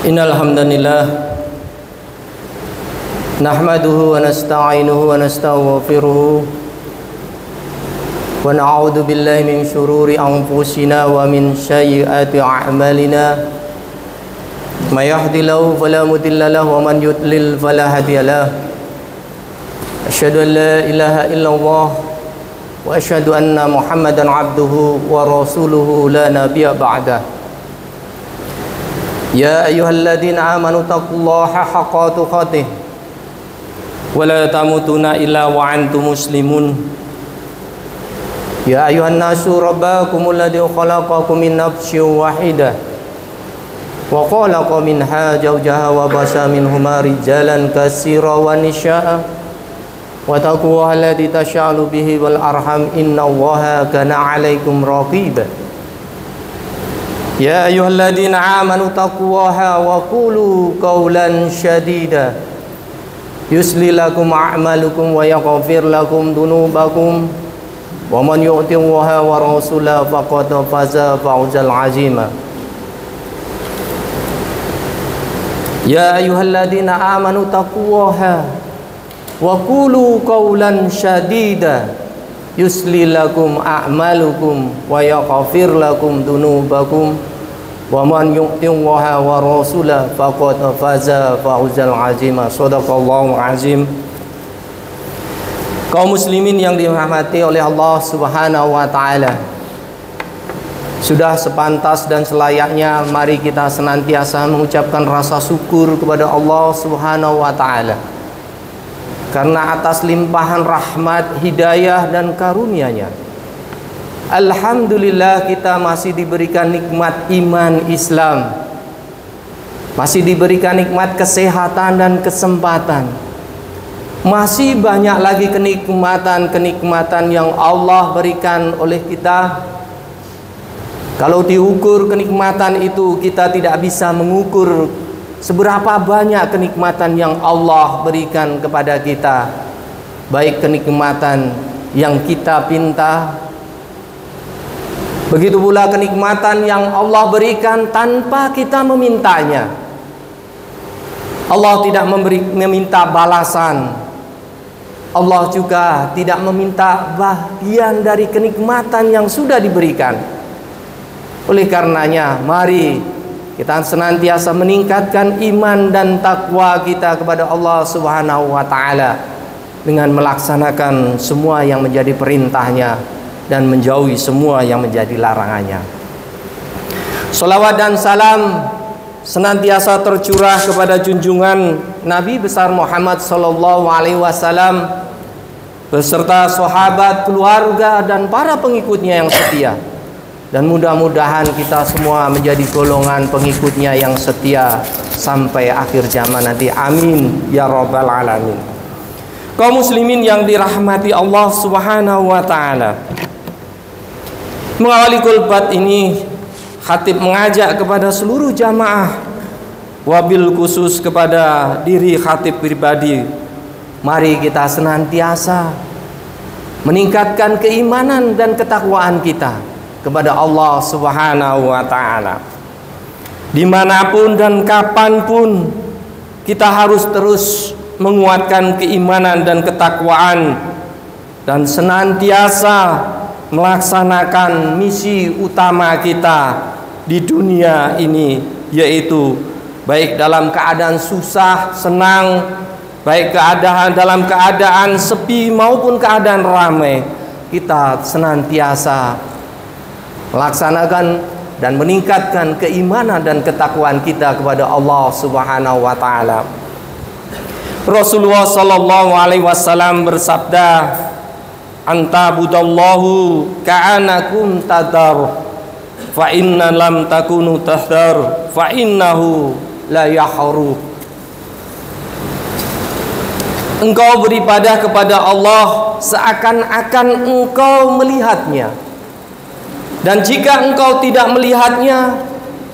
Innal hamdalillah nahmaduhu wa nasta'inuhu wa nastaghfiruh wa na'udzu billahi min shururi anfusina wa min sayyiati a'malina may yahdihillahu fala mudilla lahu wa man yudlil fala hadiyalah. Asyhadu an la ilaha illallah wa asyhadu anna Muhammadan abduhu wa rasuluhu la nabiyya ba'dah. Ya ayyuhalladzina amanu taqullaha haqqa tuqatih wa la tamutunna illa wa antum muslimun. Ya ayyuhan nasu rabbakumul ladzi khalaqakum min nafsin wahidah wa khalaqa minha zawjaha wa basa minhuma rijalan katsiran wa nisaa'a wa taqullaha alladzi tas'alu bihi wal arham innallaha kana 'alaikum raqiba. Ya ayyuhalladzina amanu taqullaha wa qulu qawlan shadida yusli lakum a'malukum wa yaghfir lakum dunubakum wa man yu'tillaha wa rasulahu faqad faza fawzan 'azima. Ya ayyuhalladzina amanu taqullaha wa qulu qawlan shadida yusli lakum a'malukum wa yaghfir lakum dunubakum wa man yu'tillaha wa rasulahu faqad faza fawzan 'azima. Shadaqallahu 'azim. Kaum muslimin yang dirahmati oleh Allah Subhanahu wa taala, sudah sepantas dan selayaknya mari kita senantiasa mengucapkan rasa syukur kepada Allah Subhanahu wa taala karena atas limpahan rahmat, hidayah dan karunia-Nya. Alhamdulillah kita masih diberikan nikmat iman Islam, masih diberikan nikmat kesehatan dan kesempatan. Masih banyak lagi kenikmatan-kenikmatan yang Allah berikan oleh kita. Kalau diukur kenikmatan itu, kita tidak bisa mengukur seberapa banyak kenikmatan yang Allah berikan kepada kita, baik kenikmatan yang kita pinta, begitu pula kenikmatan yang Allah berikan tanpa kita memintanya. Allah tidak meminta balasan. Allah juga tidak meminta bagian dari kenikmatan yang sudah diberikan. Oleh karenanya, mari kita senantiasa meningkatkan iman dan takwa kita kepada Allah Subhanahu wa taala dengan melaksanakan semua yang menjadi perintahnya dan menjauhi semua yang menjadi larangannya. Salawat dan salam senantiasa tercurah kepada junjungan Nabi besar Muhammad sallallahu alaihi wasallam beserta sahabat, keluarga dan para pengikutnya yang setia. Dan mudah-mudahan kita semua menjadi golongan pengikutnya yang setia sampai akhir zaman nanti. Amin ya rabbal alamin. Kaum muslimin yang dirahmati Allah Subhanahu wa taala, mengawali khutbah ini khatib mengajak kepada seluruh jamaah, wabil khusus kepada diri khatib pribadi, mari kita senantiasa meningkatkan keimanan dan ketakwaan kita kepada Allah Subhanahu wa ta'ala. Dimanapun dan kapanpun kita harus terus menguatkan keimanan dan ketakwaan dan senantiasa melaksanakan misi utama kita di dunia ini, yaitu baik dalam keadaan susah, senang, baik dalam keadaan sepi maupun keadaan ramai, kita senantiasa melaksanakan dan meningkatkan keimanan dan ketakwaan kita kepada Allah Subhanahu wa taala. Rasulullah sallallahu alaihi wasallam bersabda, "Anta budallahu ka'anakum tadar, fa inna lam takunu tahdar, fa innahu la yahru." Engkau beribadah kepada Allah seakan-akan engkau melihatnya. Dan jika engkau tidak melihatnya,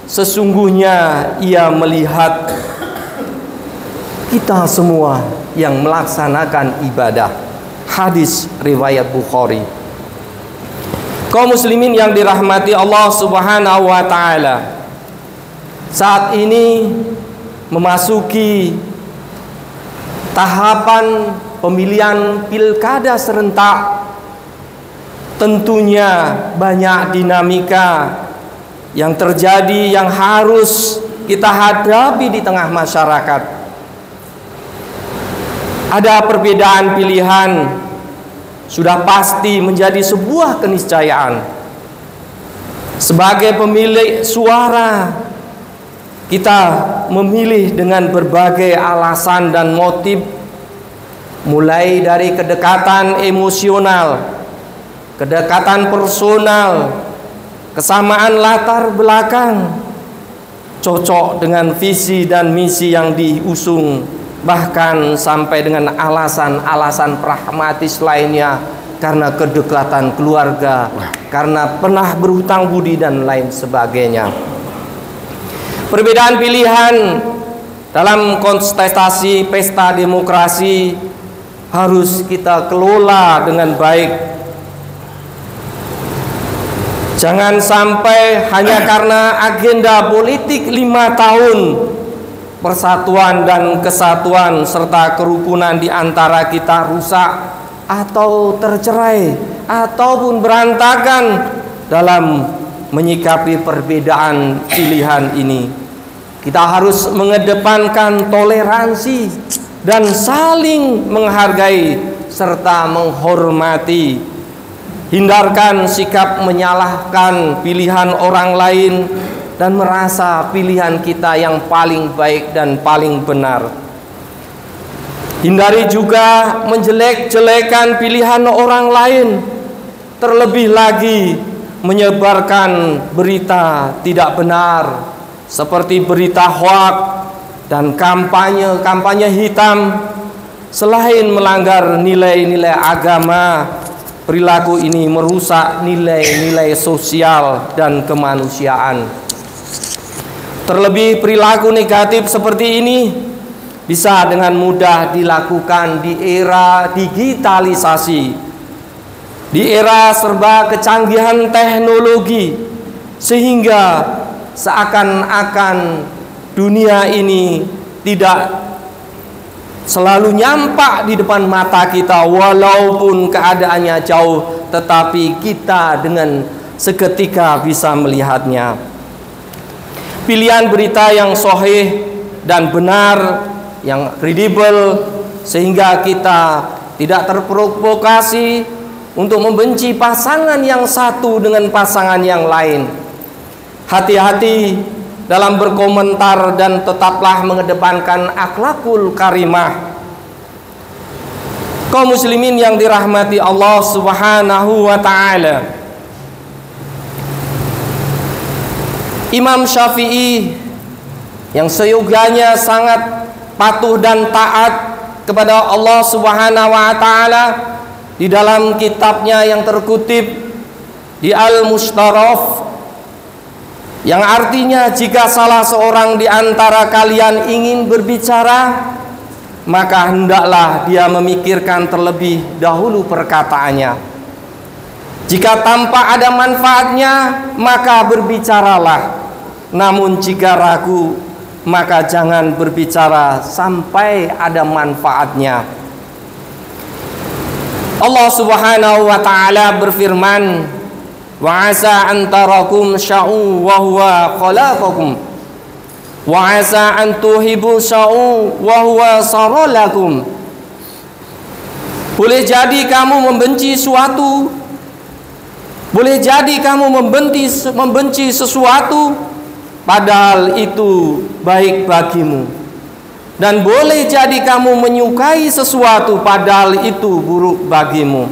sesungguhnya ia melihat kita semua yang melaksanakan ibadah. Hadis riwayat Bukhari. Kaum muslimin yang dirahmati Allah Subhanahu wa taala, saat ini memasuki tahapan pemilihan pilkada serentak. Tentunya banyak dinamika yang terjadi yang harus kita hadapi di tengah masyarakat. Ada perbedaan pilihan, sudah pasti menjadi sebuah keniscayaan. Sebagai pemilik suara, kita memilih dengan berbagai alasan dan motif, mulai dari kedekatan emosional, kedekatan personal, kesamaan latar belakang, cocok dengan visi dan misi yang diusung, bahkan sampai dengan alasan-alasan pragmatis lainnya karena kedekatan keluarga, karena pernah berhutang budi dan lain sebagainya. Perbedaan pilihan dalam kontestasi pesta demokrasi harus kita kelola dengan baik. Jangan sampai hanya karena agenda politik 5 tahun persatuan dan kesatuan serta kerukunan di antara kita rusak atau tercerai ataupun berantakan dalam menyikapi perbedaan pilihan ini. Kita harus mengedepankan toleransi dan saling menghargai serta menghormati. Hindarkan sikap menyalahkan pilihan orang lain dan merasa pilihan kita yang paling baik dan paling benar. Hindari juga menjelek-jelekan pilihan orang lain, terlebih lagi menyebarkan berita tidak benar seperti berita hoak dan kampanye hitam. Selain melanggar nilai-nilai agama, perilaku ini merusak nilai-nilai sosial dan kemanusiaan. Terlebih perilaku negatif seperti ini bisa dengan mudah dilakukan di era digitalisasi, di era serba kecanggihan teknologi, sehingga seakan-akan dunia ini tidak selalu nyampak di depan mata kita, walaupun keadaannya jauh, tetapi kita dengan seketika bisa melihatnya. Pilihan berita yang sahih dan benar, yang kredibel, sehingga kita tidak terprovokasi untuk membenci pasangan yang satu dengan pasangan yang lain. Hati-hati dalam berkomentar dan tetaplah mengedepankan akhlakul karimah. Kaum muslimin yang dirahmati Allah Subhanahu wa ta'ala, Imam Syafi'i yang seyogianya sangat patuh dan taat kepada Allah Subhanahu wa ta'ala, di dalam kitabnya yang terkutip di Al-Mustaraf, yang artinya jika salah seorang di antara kalian ingin berbicara, maka hendaklah dia memikirkan terlebih dahulu perkataannya. Jika tampak ada manfaatnya, maka berbicaralah. Namun jika ragu, maka jangan berbicara sampai ada manfaatnya. Allah Subhanahu wa ta'ala berfirman, wa asa an tarakum sya'u wa huwa khalaqakum wa asa an tuhibu sya'u wa huwa saralakum. Boleh jadi kamu membenci suatu, boleh jadi kamu membenci sesuatu padahal itu baik bagimu, dan boleh jadi kamu menyukai sesuatu padahal itu buruk bagimu.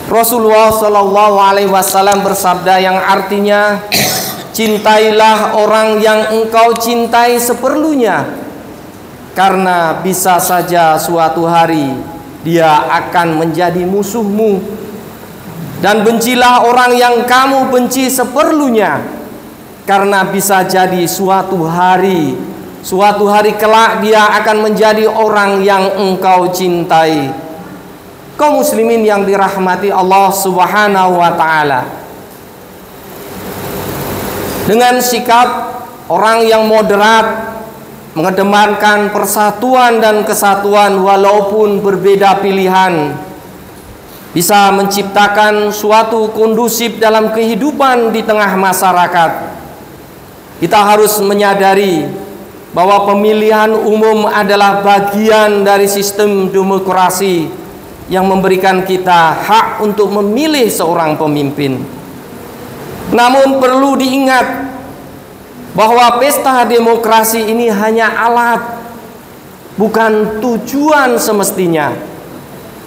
Rasulullah SAW bersabda yang artinya, cintailah orang yang engkau cintai seperlunya, karena bisa saja suatu hari dia akan menjadi musuhmu. Dan bencilah orang yang kamu benci seperlunya, karena bisa jadi suatu hari kelak dia akan menjadi orang yang engkau cintai. Kaum muslimin yang dirahmati Allah Subhanahu wa ta'ala, dengan sikap orang yang moderat, mengedepankan persatuan dan kesatuan walaupun berbeda pilihan, bisa menciptakan suatu kondusif dalam kehidupan di tengah masyarakat. Kita harus menyadari bahwa pemilihan umum adalah bagian dari sistem demokrasi yang memberikan kita hak untuk memilih seorang pemimpin. Namun perlu diingat bahwa pesta demokrasi ini hanya alat, bukan tujuan semestinya.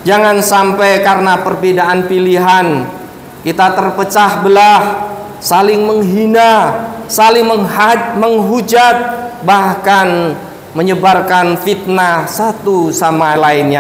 Jangan sampai karena perbedaan pilihan kita terpecah belah, saling menghina, saling menghujat, bahkan menyebarkan fitnah satu sama lainnya.